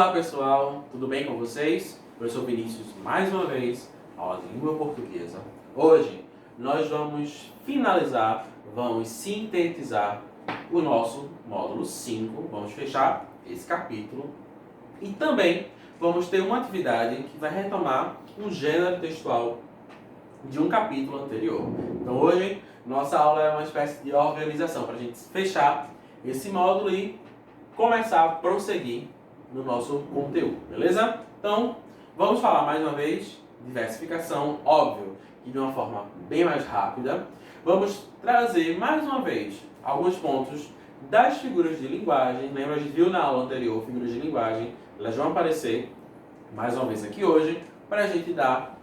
Olá pessoal, tudo bem com vocês? Eu sou Vinícius, mais uma vez, aula de língua portuguesa. Hoje nós vamos vamos sintetizar o nosso módulo 5, vamos fechar esse capítulo e também vamos ter uma atividade que vai retomar um gênero textual de um capítulo anterior. Então hoje nossa aula é uma espécie de organização para a gente fechar esse módulo e começar a prosseguir no nosso conteúdo, beleza? Então, vamos falar mais uma vez de versificação, óbvio, e de uma forma bem mais rápida. Vamos trazer mais uma vez alguns pontos das figuras de linguagem. Lembra, a gente viu na aula anterior figuras de linguagem, elas vão aparecer mais uma vez aqui hoje para a gente dar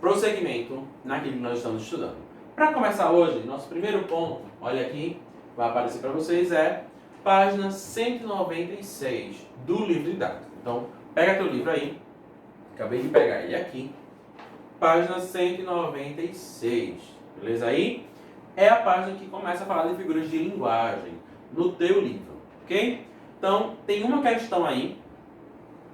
prosseguimento naquilo que nós estamos estudando. Para começar hoje, nosso primeiro ponto, olha aqui, vai aparecer para vocês, é página 196 do livro didático. Então, pega teu livro aí. Acabei de pegar ele aqui. Página 196. Beleza aí? É a página que começa a falar de figuras de linguagem no teu livro. Ok? Então, tem uma questão aí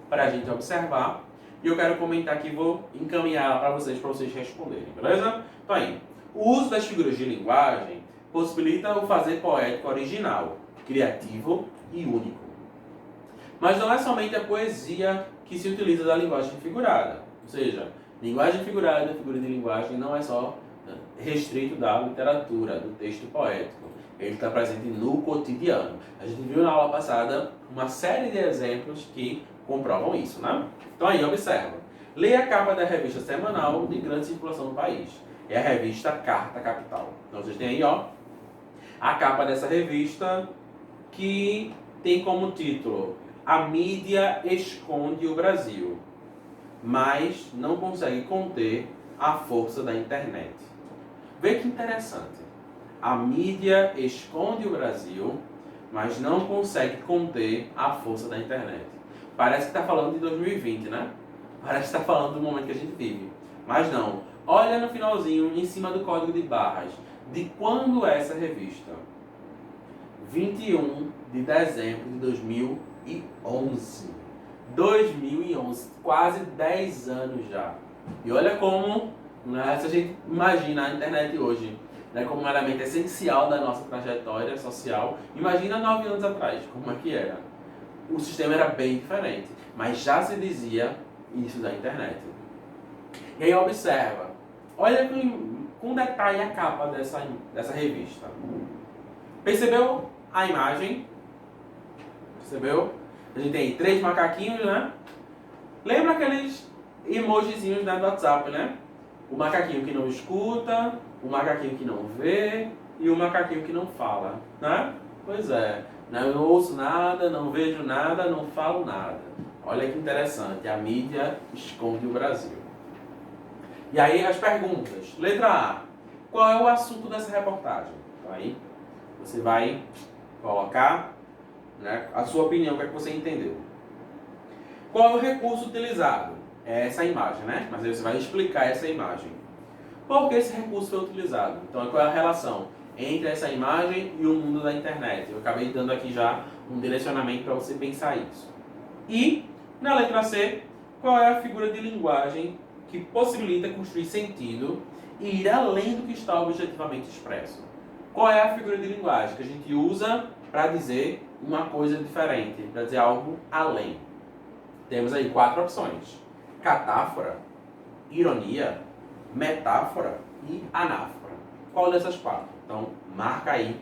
para a gente observar. E eu quero comentar aqui, vou encaminhar para vocês responderem. Beleza? Então aí, o uso das figuras de linguagem possibilita o fazer poético original, criativo e único. Mas não é somente a poesia que se utiliza da linguagem figurada. Ou seja, linguagem figurada, figura de linguagem, não é só restrito da literatura, do texto poético. Ele está presente no cotidiano. A gente viu na aula passada uma série de exemplos que comprovam isso, né? Então aí, observa. Leia a capa da revista semanal de grande circulação no país. É a revista Carta Capital. Então vocês têm aí, ó, a capa dessa revista, que tem como título A mídia esconde o Brasil, mas não consegue conter a força da internet. Vê que interessante. A mídia esconde o Brasil, mas não consegue conter a força da internet. Parece que está falando de 2020, né? Parece que está falando do momento que a gente vive. Mas não. Olha no finalzinho, em cima do código de barras, de quando é essa revista. 21 de dezembro de 2011. 2011, quase 10 anos já. E olha como, né, se a gente imagina a internet hoje, né, como um elemento essencial da nossa trajetória social, imagina 9 anos atrás, como é que era. O sistema era bem diferente, mas já se dizia isso da internet. E aí observa, olha com detalhe a capa dessa revista. Percebeu a imagem? Percebeu? A gente tem 3 macaquinhos, né? Lembra aqueles emojizinhos, né, do WhatsApp, né? O macaquinho que não escuta, o macaquinho que não vê e o macaquinho que não fala, né? Pois é, eu não ouço nada, não vejo nada, não falo nada. Olha que interessante, a mídia esconde o Brasil. E aí as perguntas. Letra A. Qual é o assunto dessa reportagem? Então aí você vai colocar, né, a sua opinião, o que é que você entendeu. Qual é o recurso utilizado? É essa imagem, né? Mas aí você vai explicar essa imagem. Por que esse recurso foi utilizado? Então, qual é a relação entre essa imagem e o mundo da internet? Eu acabei dando aqui já um direcionamento para você pensar isso. E, na letra C, qual é a figura de linguagem que possibilita construir sentido e ir além do que está objetivamente expresso? Qual é a figura de linguagem que a gente usa para dizer uma coisa diferente, para dizer algo além? Temos aí 4 opções: catáfora, ironia, metáfora e anáfora. Qual dessas 4? Então, marca aí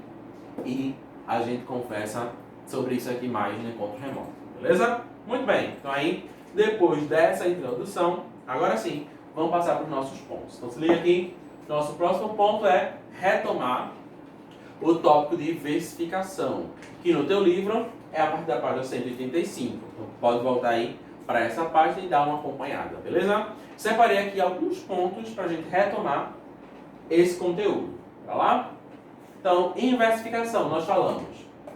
e a gente conversa sobre isso aqui mais no encontro remoto. Beleza? Muito bem. Então aí, depois dessa introdução, agora sim, vamos passar para os nossos pontos. Então se liga aqui, nosso próximo ponto é retomar o tópico de versificação, que no teu livro é a partir da página 185. Então pode voltar aí para essa página e dar uma acompanhada, beleza? Separei aqui alguns pontos para a gente retomar esse conteúdo. Tá lá? Então, em versificação, nós falamos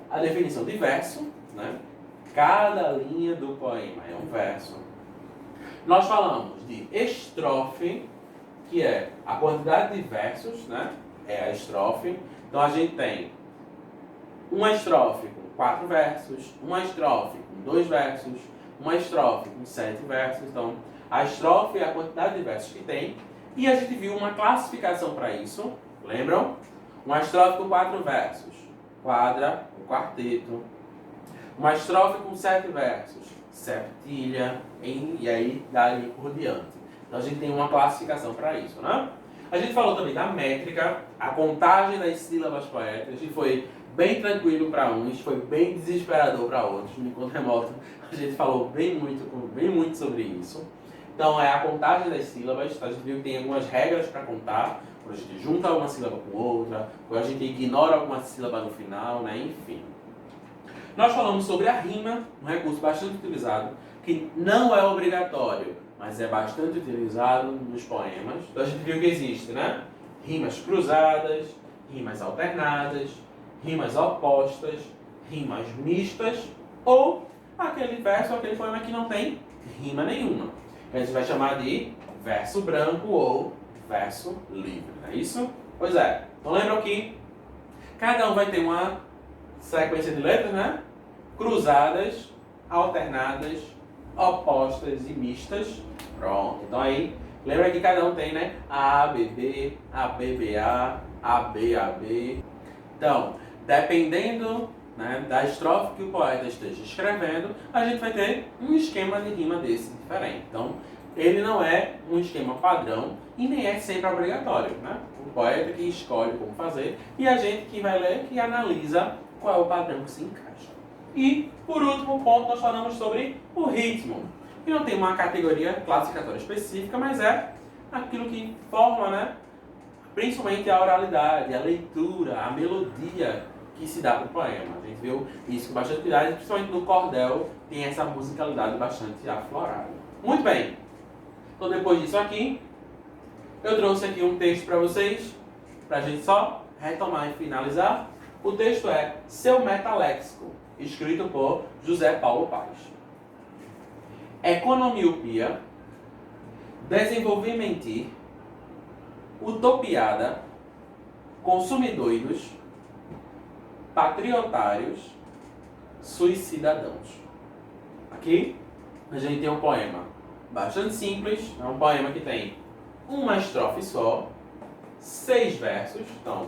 a definição de verso, né? Cada linha do poema é um verso. Nós falamos de estrofe, que é a quantidade de versos, né? É a estrofe. Então a gente tem uma estrofe com 4 versos, uma estrofe com 2 versos, uma estrofe com 7 versos. Então, a estrofe é a quantidade de versos que tem. E a gente viu uma classificação para isso, lembram? Uma estrofe com 4 versos, quadra, um quarteto. Uma estrofe com 7 versos, septilha, e aí daí por diante. Então a gente tem uma classificação para isso, né? A gente falou também da métrica, a contagem das sílabas poéticas. A gente foi bem tranquilo para uns, foi bem desesperador para outros. No encontro remoto a gente falou bem muito sobre isso. Então é a contagem das sílabas. A gente viu que tem algumas regras para contar. Quando a gente junta uma sílaba com outra, quando a gente ignora alguma sílaba no final, né? Enfim. Nós falamos sobre a rima, um recurso bastante utilizado, que não é obrigatório, mas é bastante utilizado nos poemas. Então a gente viu que existe, né? Rimas cruzadas, rimas alternadas, rimas opostas, rimas mistas, ou aquele verso, aquele poema que não tem rima nenhuma. A gente vai chamar de verso branco ou verso livre, não é isso? Pois é. Então lembram que cada um vai ter uma sequência de letras, né? Cruzadas, alternadas, opostas e mistas. Pronto. Então aí, lembra que cada um tem, né? A, B, B, A, B, B, A, B, A, B. Então, dependendo, né, da estrofe que o poeta esteja escrevendo, a gente vai ter um esquema de rima desse diferente. Então, ele não é um esquema padrão e nem é sempre obrigatório, né? O poeta que escolhe como fazer e a gente que vai ler que analisa qual é o padrão que se encaixa. E, por último ponto, nós falamos sobre o ritmo. E não tem uma categoria classificatória específica, mas é aquilo que forma, né, principalmente a oralidade, a leitura, a melodia que se dá para o poema. A gente viu isso com bastante cuidado, principalmente no cordel, tem essa musicalidade bastante aflorada. Muito bem. Então, depois disso aqui, eu trouxe aqui um texto para vocês, para a gente só retomar e finalizar. O texto é Seu Metaléxico, escrito por José Paulo Paz. Economiopia, desenvolvimentir, utopiada, consumidoidos, patriotários, suicidadãos. Aqui a gente tem um poema bastante simples, é um poema que tem uma estrofe só, 6 versos, então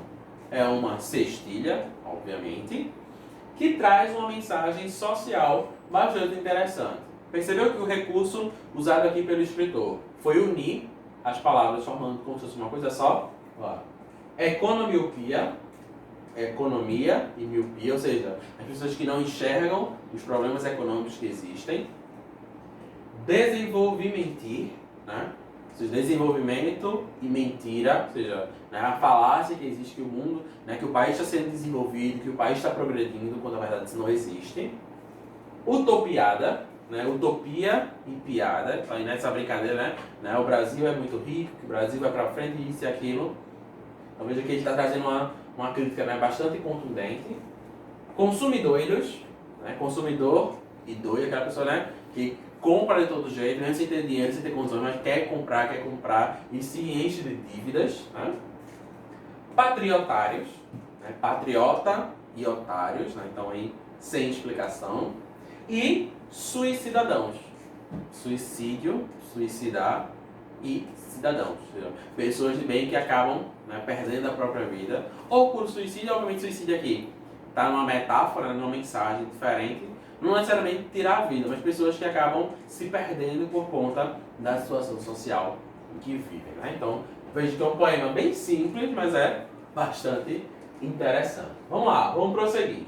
é uma sextilha, obviamente, que traz uma mensagem social bastante interessante. Percebeu que o recurso usado aqui pelo escritor foi unir as palavras formando como se fosse uma coisa só? Economiopia, economia e miopia, ou seja, as pessoas que não enxergam os problemas econômicos que existem. Desenvolvimentir, né? Ou seja, desenvolvimento e mentira, ou seja, né, a falácia que existe que o mundo, né, que o país está sendo desenvolvido, que o país está progredindo, quando na verdade isso não existe. Utopiada, né, utopia e piada, então, nessa brincadeira, né, o Brasil é muito rico, que o Brasil vai para frente, isso e aquilo. Então veja que ele está trazendo uma crítica, né, bastante contundente. Consumidoidos, né, consumidor e doido, aquela pessoa, né, que compra de todo jeito, mesmo sem ter dinheiro, sem ter condições, mas quer comprar e se enche de dívidas. Né? Patriotários, né? Patriota e otários, né? Então aí sem explicação. E suicidadãos, suicídio, suicidar e cidadãos, pessoas de bem que acabam, né, perdendo a própria vida, ou por suicídio. Obviamente suicídio aqui está numa metáfora, numa mensagem diferente, não necessariamente tirar a vida, mas pessoas que acabam se perdendo por conta da situação social em que vivem. Né? Então, vejo que é um poema bem simples, mas é bastante interessante. Vamos lá, vamos prosseguir.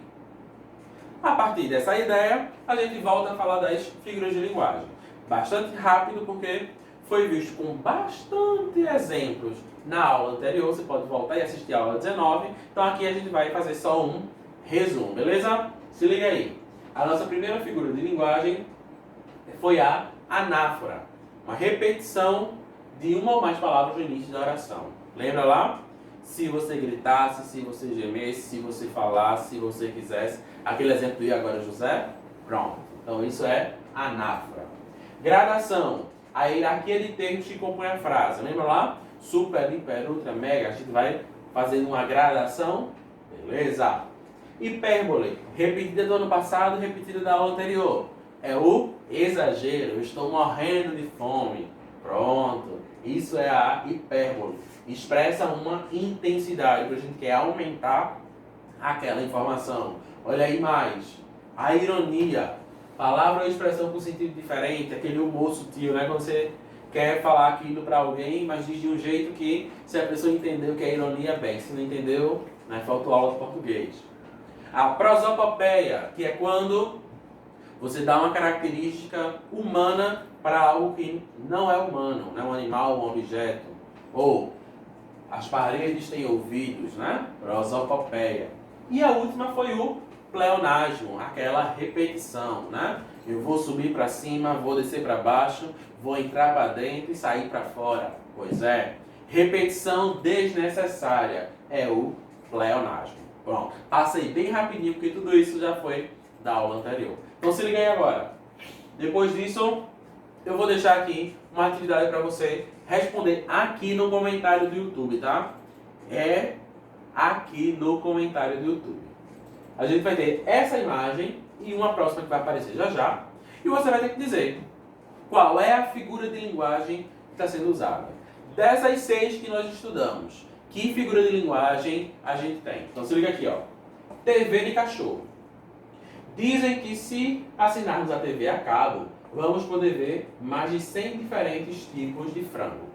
A partir dessa ideia, a gente volta a falar das figuras de linguagem. Bastante rápido, porque foi visto com bastante exemplos na aula anterior. Você pode voltar e assistir a aula 19. Então aqui a gente vai fazer só um resumo, beleza? Se liga aí. A nossa primeira figura de linguagem foi a anáfora, uma repetição de uma ou mais palavras no início da oração. Lembra lá? Se você gritasse, se você gemesse, se você falasse, se você quisesse. Aquele exemplo do E agora José? Pronto. Então isso é anáfora. Gradação, a hierarquia de termos que compõe a frase. Lembra lá? Super, hiper, ultra, mega. A gente vai fazendo uma gradação. Beleza? Hipérbole, repetida do ano passado, repetida da aula anterior. É o exagero. Eu estou morrendo de fome. Pronto. Isso é a hipérbole. Expressa uma intensidade, porque a gente quer aumentar aquela informação. Olha aí mais. A ironia. Palavra ou expressão com sentido diferente. Aquele humor sutil, né? Quando você quer falar aquilo para alguém, mas diz de um jeito que, se a pessoa entendeu que é ironia, bem. Se não entendeu, né, faltou aula de português. A prosopopeia, que é quando você dá uma característica humana para algo que não é humano, né? Um animal, um objeto. Ou as paredes têm ouvidos, né? Prosopopeia. E a última foi o pleonasmo, aquela repetição, né? Eu vou subir para cima, vou descer para baixo, vou entrar para dentro e sair para fora. Pois é, repetição desnecessária é o pleonasmo. Pronto, passei bem rapidinho porque tudo isso já foi da aula anterior. Então se liga aí agora. Depois disso, eu vou deixar aqui uma atividade para você responder aqui no comentário do YouTube, tá? É aqui no comentário do YouTube. A gente vai ter essa imagem e uma próxima que vai aparecer já já. E você vai ter que dizer qual é a figura de linguagem que está sendo usada. Dessas 6 que nós estudamos, que figura de linguagem a gente tem? Então se liga aqui, ó. TV de cachorro. Dizem que se assinarmos a TV a cabo, vamos poder ver mais de 100 diferentes tipos de frango.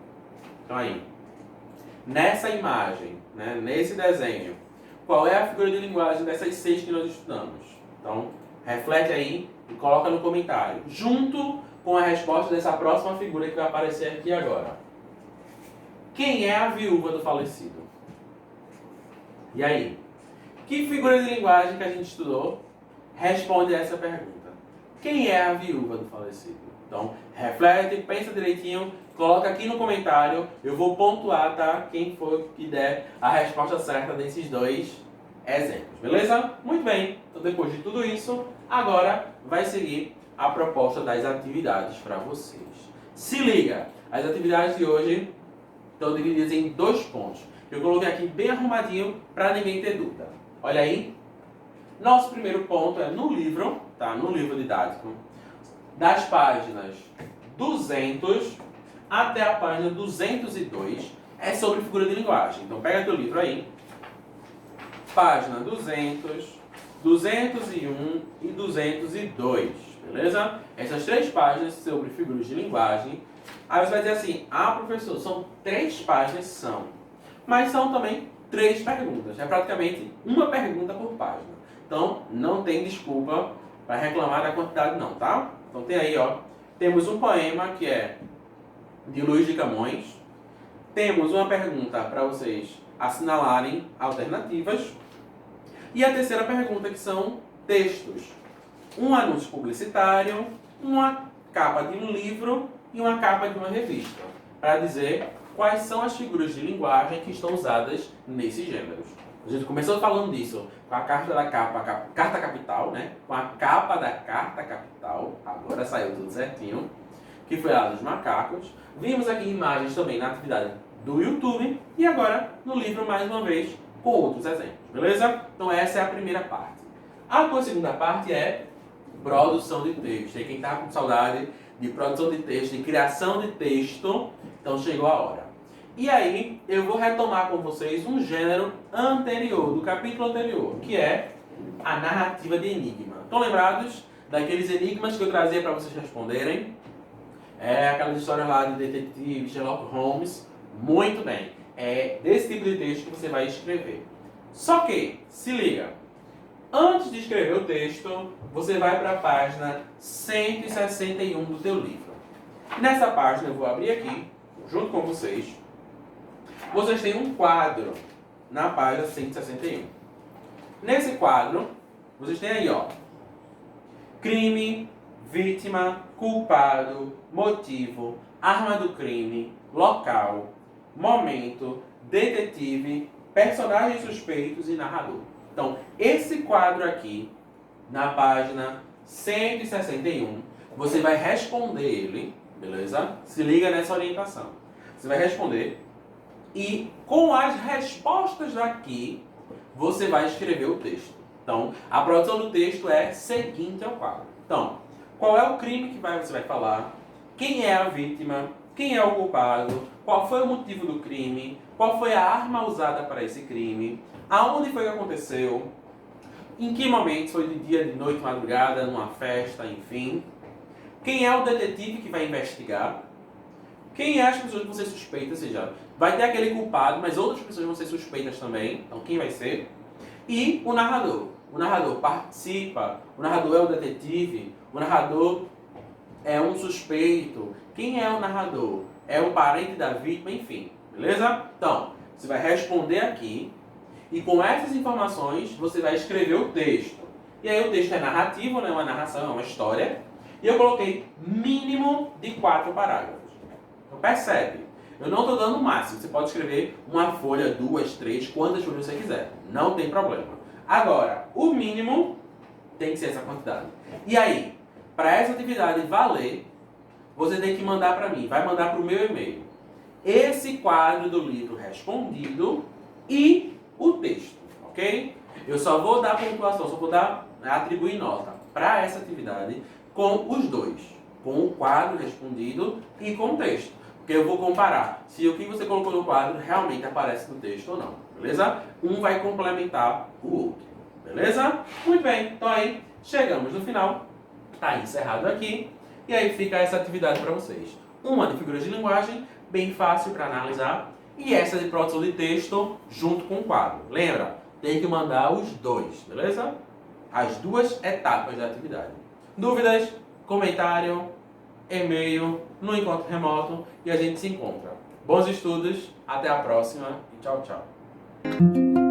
Então aí, nessa imagem, né, nesse desenho, qual é a figura de linguagem dessas 6 que nós estudamos? Então, reflete aí e coloca no comentário, junto com a resposta dessa próxima figura que vai aparecer aqui agora. Quem é a viúva do falecido? E aí? Que figura de linguagem que a gente estudou responde a essa pergunta? Quem é a viúva do falecido? Então, reflete, pensa direitinho, coloca aqui no comentário. Eu vou pontuar, tá? Quem for que der a resposta certa desses 2 exemplos, beleza? Muito bem. Então, depois de tudo isso, agora vai seguir a proposta das atividades para vocês. Se liga! As atividades de hoje estão divididas em 2 pontos. Eu coloquei aqui bem arrumadinho para ninguém ter dúvida. Olha aí. Nosso primeiro ponto é no livro, tá? No livro didático, das páginas 200 até a página 202, é sobre figura de linguagem. Então pega teu livro aí, página 200, 201 e 202, beleza? Essas 3 páginas sobre figuras de linguagem. Aí você vai dizer assim, professor, são 3 páginas, são. Mas são também 3 perguntas. É praticamente uma pergunta por página. Então, não tem desculpa para reclamar da quantidade não, tá? Então tem aí, ó, temos um poema que é de Luís de Camões. Temos uma pergunta para vocês assinalarem alternativas. E a terceira pergunta que são textos. Um anúncio publicitário, uma capa de um livro e uma capa de uma revista. Para dizer quais são as figuras de linguagem que estão usadas nesses gêneros. A gente começou falando disso com a carta da capa, carta capital, né? Com a capa da carta capital, agora saiu tudo certinho, que foi a dos macacos. Vimos aqui imagens também na atividade do YouTube e agora no livro mais uma vez com outros exemplos, beleza? Então essa é a primeira parte. A tua segunda parte é produção de texto. E quem está com saudade de produção de texto, de criação de texto, então chegou a hora. E aí, eu vou retomar com vocês um gênero anterior, do capítulo anterior, que é a narrativa de enigma. Estão lembrados daqueles enigmas que eu trazia para vocês responderem? É aquelas histórias lá de detetive, Sherlock Holmes. Muito bem. É desse tipo de texto que você vai escrever. Só que, se liga, antes de escrever o texto, você vai para a página 161 do teu livro. Nessa página eu vou abrir aqui, junto com vocês. Vocês têm um quadro na página 161. Nesse quadro, vocês têm aí, ó, crime, vítima, culpado, motivo, arma do crime, local, momento, detetive, personagens suspeitos e narrador. Então, esse quadro aqui, na página 161, você vai responder ele, beleza? Se liga nessa orientação. Você vai responder e com as respostas daqui, você vai escrever o texto. Então, a produção do texto é seguinte ao quadro. Então, qual é o crime que você vai falar, quem é a vítima, quem é o culpado, qual foi o motivo do crime, qual foi a arma usada para esse crime, aonde foi que aconteceu, em que momento, foi de dia, de noite, madrugada, numa festa, enfim. Quem é o detetive que vai investigar, quem é as pessoas que você suspeita, ou seja, vai ter aquele culpado, mas outras pessoas vão ser suspeitas também, então quem vai ser? E o narrador. O narrador participa, o narrador é o detetive, o narrador é um suspeito. Quem é o narrador? É o parente da vítima, enfim. Beleza? Então, você vai responder aqui e com essas informações você vai escrever o texto. E aí o texto é narrativo, né? Uma narração, é uma história. E eu coloquei mínimo de 4 parágrafos. Então percebe, eu não estou dando o máximo. Você pode escrever uma folha, 2, 3, quantas folhas você quiser. Não tem problema. Agora, o mínimo tem que ser essa quantidade. E aí, para essa atividade valer, você tem que mandar para mim. Vai mandar para o meu e-mail esse quadro do livro respondido e o texto, ok? Eu só vou dar pontuação, só vou atribuir nota para essa atividade com os dois. Com o quadro respondido e com o texto. Porque eu vou comparar se o que você colocou no quadro realmente aparece no texto ou não. Beleza? Um vai complementar o outro. Beleza? Muito bem. Então aí, chegamos no final. Está encerrado aqui. E aí fica essa atividade para vocês. Uma de figuras de linguagem, bem fácil para analisar. E essa de produção de texto junto com o quadro. Lembra? Tem que mandar os dois. Beleza? As duas etapas da atividade. Dúvidas? Comentário, e-mail, no encontro remoto e a gente se encontra. Bons estudos, até a próxima e tchau, tchau.